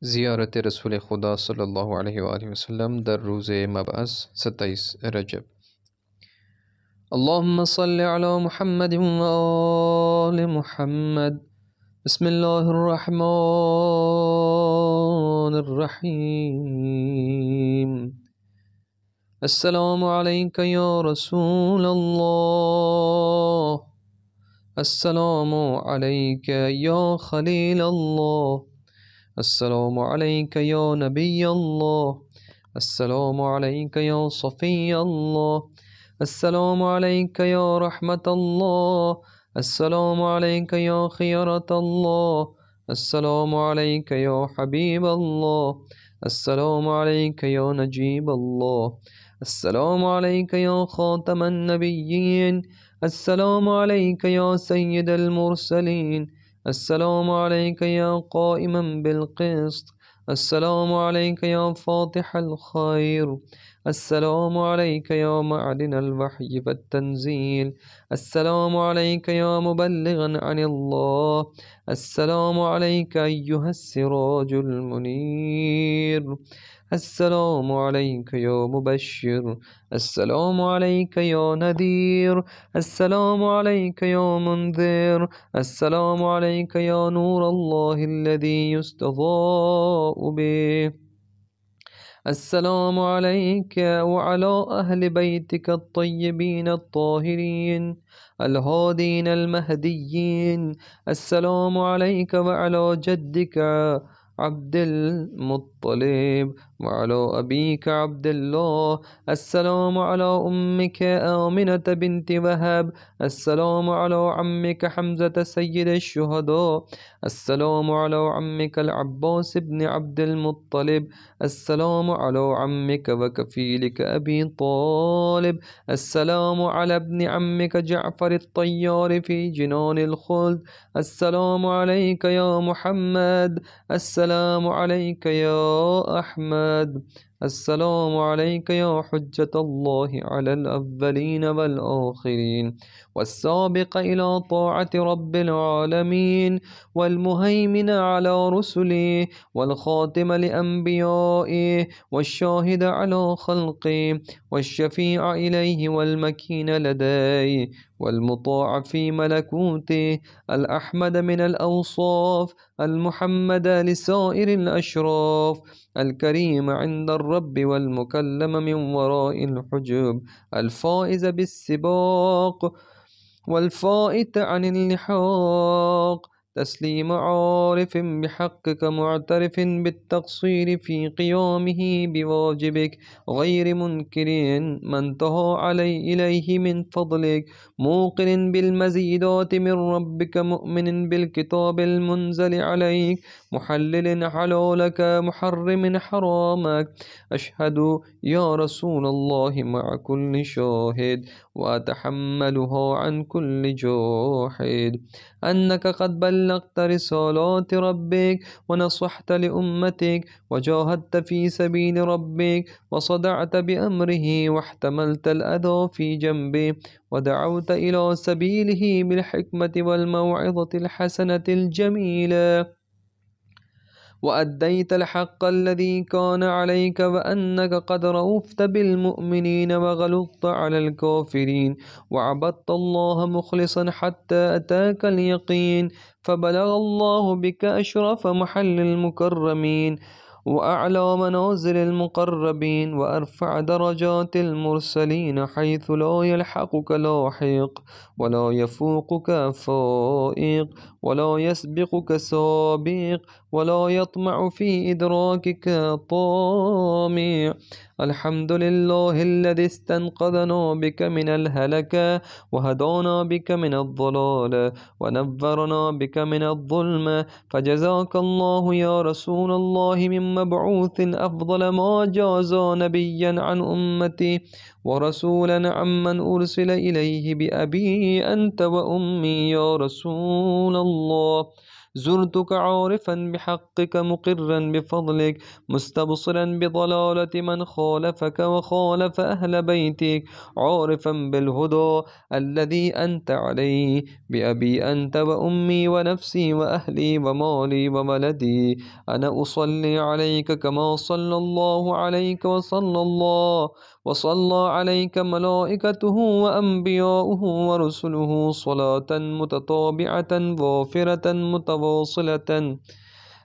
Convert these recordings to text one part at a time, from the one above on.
ज़ियारत रसूल खुदा सल्लल्लाहु अलैहि वसल्लम दर रोज़े मबअस 27 रजब। अल्लाहुम्मा सल्लि अला मुहम्मद व आलि मुहम्मद। बिस्मिल्लाहिर रहमानिर रहीम। अस्सलामु अलैका या रसूलल्लाह, अस्सलामु अलैका या खलीलल्लाह, अस्सलामु अलैका या नबियल्लाह, अस्सलामु अलैका या सफ़ियल्लाह, अस्सलामु अलैका या रहमतल्लाह, अस्सलामु अलैका या खियरतल्लाह, अस्सलामु अलैका या हबीबल्लाह, अस्सलामु अलैका या नजीबल्लाह, अस्सलामु अलैका या खातमन नबिय्यीन, अस्सलामु अलैका या सय्यिदल मुरसलीन, अस्सलामु अलैका या क़ाइमन बिल-क़िस्त, अस्सलामु अलैका या फ़ातिहल ख़ैर, अस्सलामु अलैका या मअदिनल वह्यि वत-तंज़ील, अस्सलामु अलैका या मुबल्लिग़न अनिल्लाह, अस्सलामु अलैका अय्युहस-सिराजुल मुनीर, अस्सलामु अलैका या मुबश्शिर, अस्सलामु अलैका या नदीर, अस्सलामु अलैका या मुन्ज़िर, अस्सलामु अलैका या नूरल्लाहिल्लज़ी युस्तज़ाअु बिहि, अस्सलामु अलैका व अला अहलि बैतिका अत्तय्यबीन अत्ताहिरीन अल-हादीन अल-महदिय्यीन, अस्सलामु अलैका व अला जद्दिका अब्दिल मुत्तलिब व अला अबीका अब्दुल्लाह, अस्सलामु अला उम्मिका आमिनत बिन्ति वहब, अस्सलामु अला अम्मिका हम्ज़त सय्यिदुश शुहदा, अस्सलामु अला अम्मिका अल-अब्बास इब्न अब्दिल मुत्तलिब, अस्सलामु अला अम्मिका व कफ़ीलिका अबी तालिब, अस्सलामु अला इब्न अम्मिका जअफ़र अत-तय्यार फ़ी जिनानिल ख़ुल्द, अस्सलामु अलैका या मुहम्मद, अस्सलामु अलैका या अहमद, अस्सलामु अलैका या हुज्जतल्लाहि अलल अव्वलीन वल आखिरीन, वस्साबिक़ इला ताअति रब्बिल आलमीन, वल मुहैमिन अला रुसुलिहि, वल ख़ातिम लिअंबियाइहि, वश्शाहिद अला ख़ल्क़िहि, वश्शफ़ीअ इलैहि वल मकीन लदैहि, वल मुताअ फ़ी मलकूतिहि, अल अहमद मिनल औसाफ़, अल मुहम्मद लिसाइरिल अशराफ़, अल करीम इंदर रब्बि वल मुकल्लम मिन वराइल हुजुब, अल फ़ाइज़ बिस्सिबाक़ वल फ़ाइत अनिल लिहाक़, तस्लीम आरिफ़िन बिहक़्क़िक मुअतरिफ़िन बित्तक़सीर फ़ी क़ियामिही बिवाजिबिक ग़ैर मुनकिरिन मन तहा इलैहि मिन फ़ज़लिक, मूक़िनिन बिल-मज़ीदाति मिन रब्बिक, मुअमिनिन बिल-किताबिल मुनज़्ज़ल अलैक, मुहल्लिलिन हलालक मुहर्रिमिन हरामक, अशहदु या रसूलल्लाहि मअ कुल्लि शाहिद व अतहम्मलुहा अन कुल्लि जाहिद, अन्नक क़द बल्लग़त रिसालाति रब्बिक व नसहत लिउम्मतिक व जाहदत फ़ी सबील रब्बिक व सदअत बिअम्रिही वहतमलतल अज़ा फ़ी जंबिही व दअवत इला सबीलिही बिल हिकमति वल मौइज़तिल हसनतिल जमीला व अद्दैतल हक़्क़ल्लज़ी कान अलैक व अन्नक क़द रऊफ़त बिल-मुअमिनीन व ग़लज़त अलल काफ़िरीन व अबदतल्लाह मुख़लिसन हत्ता अताकल यक़ीन, फ़बलग़ल्लाहु बिक अशरफ़ महल्लिल मुकर्रमीन व अअला मनाज़िलिल मुक़र्रबीन व अरफ़अ दरजातिल मुरसलीन हय्थु ला यल्हक़ुक लाहिक़ व ला यफ़ूक़ुक फ़ाइक़ व ला यस्बिक़ुक साबिक़ व ला यत्मअ फ़ी इदराकिक तामिअ, अल्हम्दुलिल्लाहिल्लज़ी इस्तन्क़ज़ना बिक मिनल हलका व हदाना बिक मिनज़्ज़लाला व नव्वरना बिक मिनज़्ज़ुल्म, फ़जज़ाकल्लाहु या रसूलल्लाहि मिन मबऊसिन अफ़ज़ल मा जाज़ा नबिय्यन अन उम्मती व रसूलन अम्मन उरसिल इलैहि बिअबी अंत व उम्मी या रसूलल्लाह, زرتك عارفا بحقك مقرا بفضلك مستبصرا بضلالة من خالفك وخالف أهل بيتك عارفا بالهدى الذي أنت عليه بأبي أنت وأمي ونفسي وأهلي ومالي وولدي أنا أصلي عليك كما صلى الله عليك وصلى عليك ملائكته وأنبياؤه ورسله صلاة متتابعة وافرة متواصلة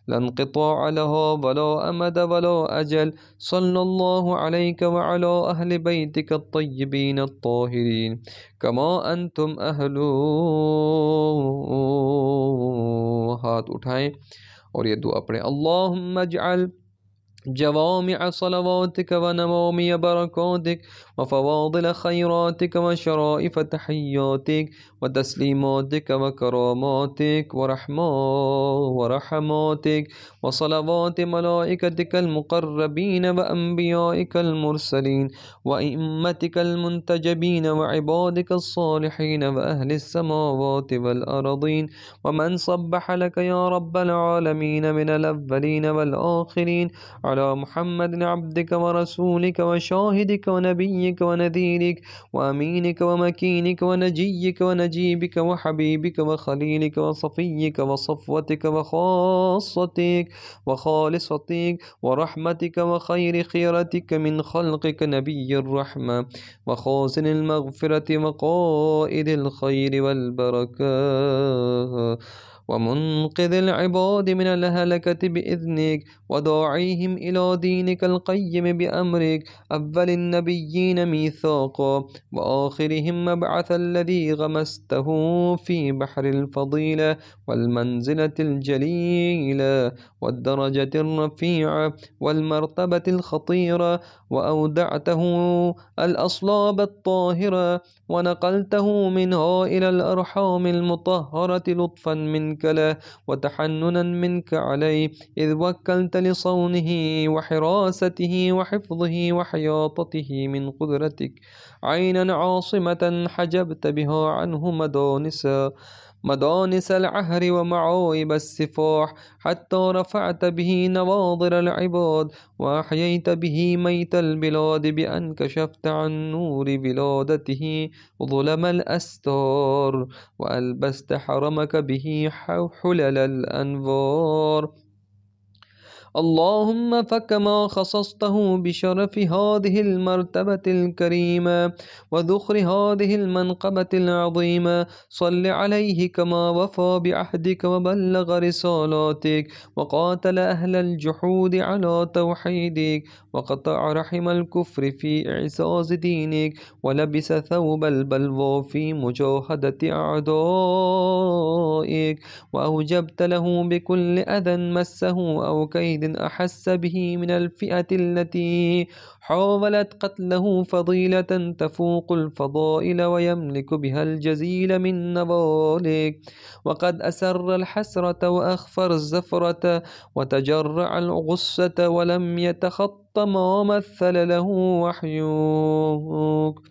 لا انقطاع لها ولا أمد ولا أجل صلى الله عليك وعلى أهل بيتك الطيبين الطاهرين كما أنتم أهل हाथ उठाएं और ये दुआ पढ़ें अल्लाहुम्मा अजअल جوامع صلواتك ونوامي بركاتك وفواضل خيراتك وشرائف تحياتك وتسليماتك وكراماتك ورحماتك وصلوات ملائكتك المقربين وأنبيائك المرسلين وأئمتك المنتجبين وعبادك الصالحين وأهل السماوات والأرضين ومن صبح لك يا رب العالمين من الأولين والآخرين على محمد عبدك ورسولك وشاهدك ونبيك ونذيرك وأمينك ومكينك ونجيك ونجيبك وحبيبك وخليلك وصفيك وصفوتك وخاصتك وخالصتك ورحمتك وخير خيرتك من خلقك نبي الرحمة وخازن المغفرة وقائد الخير والبركات ومنقذ العباد من الهلكة بإذنك وداعيهم إلى دينك القيم بأمرك أول النبيين ميثاقا وآخرهم مبعث الذي غمسته في بحر الفضيلة والمنزلة الجليلة والدرجة الرفيعة والمرتبة الخطيرة وأودعته الأصلاب الطاهرة ونقلته منها إلى الأرحام المطهرة لطفا منك له وتحننا منك عليه إذ وكلت لصونه وحراسته وحفظه وحياطته من قدرتك عينا عاصمة حجبت بها عنه مدانس العهر ومعايب السفاح حتى رفعت به نواظر العباد وأحييت به ميت البلاد بأن كشفت عن نور بلادته ظلم الأستار وألبست حرمك به حلل الأنوار اللهم فكما خصصته بشرف هذه المرتبة الكريمة وذخر هذه المنقبة العظيمة صل عليه كما وفى بعهدك وبلغ رسالاتك وقاتل أهل الجحود على توحيدك وقطع رحم الكفر في إعزاز دينك ولبس ثوب البلوى في مجاهدة أعدائك وأوجبت له بكل أذى مسه أو كيد أحس به من الفئة التي حاولت قتله فضيلة تفوق الفضائل ويملك بها الجزيل من نوالك وقد أسر الحسرة وأخفر الزفرة وتجرع الغصة ولم يتخط ما مثل له وحيوك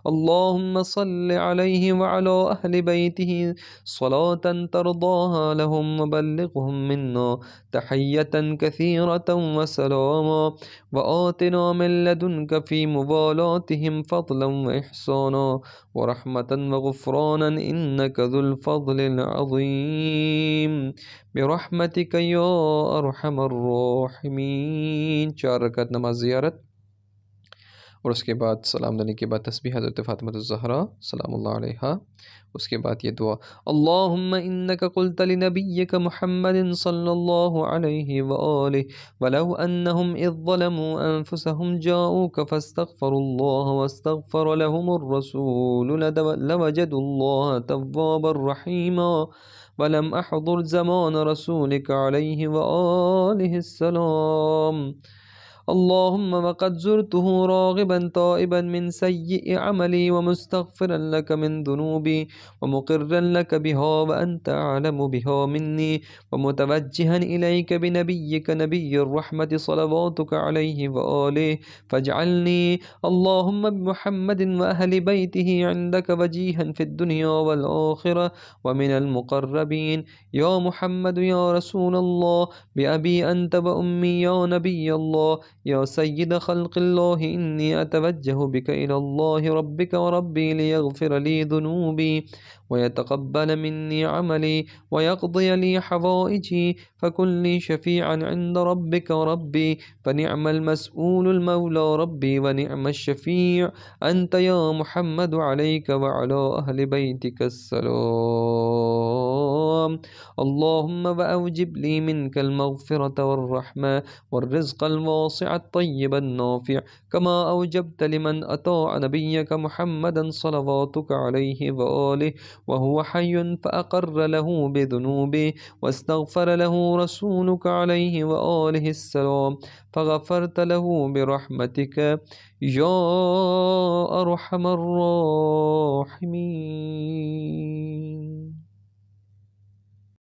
اللهم صل عليه وعلى أهل بيته صلاة ترضاها لهم وبلغهم منا تحية كثيرة وسلاما وآتنا من لدنك في مبالاتهم فضلا وإحسانا ورحمة وغفرانا إنك ذو الفضل العظيم برحمتك يا أرحم الراحمين 4 रकात नमाज ज़ियारत और उसके बाद सलाम देने के बाद तस्बीह हज़रत फ़ातिमा ज़हरा सलामुल्लाह अलैहा उसके बाद ये दुआ अल्लाहुम्मा इन्नका क़ुल्त लिनबिय्यिक मुहम्मदिन सल्लल्लाहु अलैहि व आलिहि वलौ अन्नहुम इज़ ज़लमू अनफुसहुम जाऊक फस्तग़फ़रुल्लाह वस्तग़फ़र लहुमुर रसूल लवजदुल्लाह तव्वाबर रहीमा वलम अहज़ुर ज़मान रसूलिक अलैहि व आलिहि सलाम اللهم وقد زرته راغبا تائبا من سيء عملي ومستغفرا لك من ذنوبي ومقرا لك بها وأنت أعلم بها مني ومتوجها إليك بنبيك نبي الرحمة صلواتك عليه وآله فاجعلني اللهم بمحمد وأهل بيته عندك وجيها في الدنيا والآخرة ومن المقربين يا محمد يا رسول الله بأبي أنت وأمي يا نبي الله يا سيد خلق الله إني أتوجه بك إلى الله ربك وربي ليغفر لي ذنوبي ويتقبل مني عملي ويقضي لي حوائجي فكن لي شفيعا عند ربك ربي فنعم المسؤول المولى ربي ونعم الشفيع أنت يا محمد عليك وعلى أهل بيتك السلام اللهم وأوجب لي منك المغفرة والرحمة والرزق الواسع الطيب النافع كما أوجبت لمن أطاع نبيك محمدا صلواتك عليه وآله وهو حي فأقر له بذنوبه واستغفر له رسولك عليه وآله السلام فغفرت له برحمتك يا أرحم الراحمين.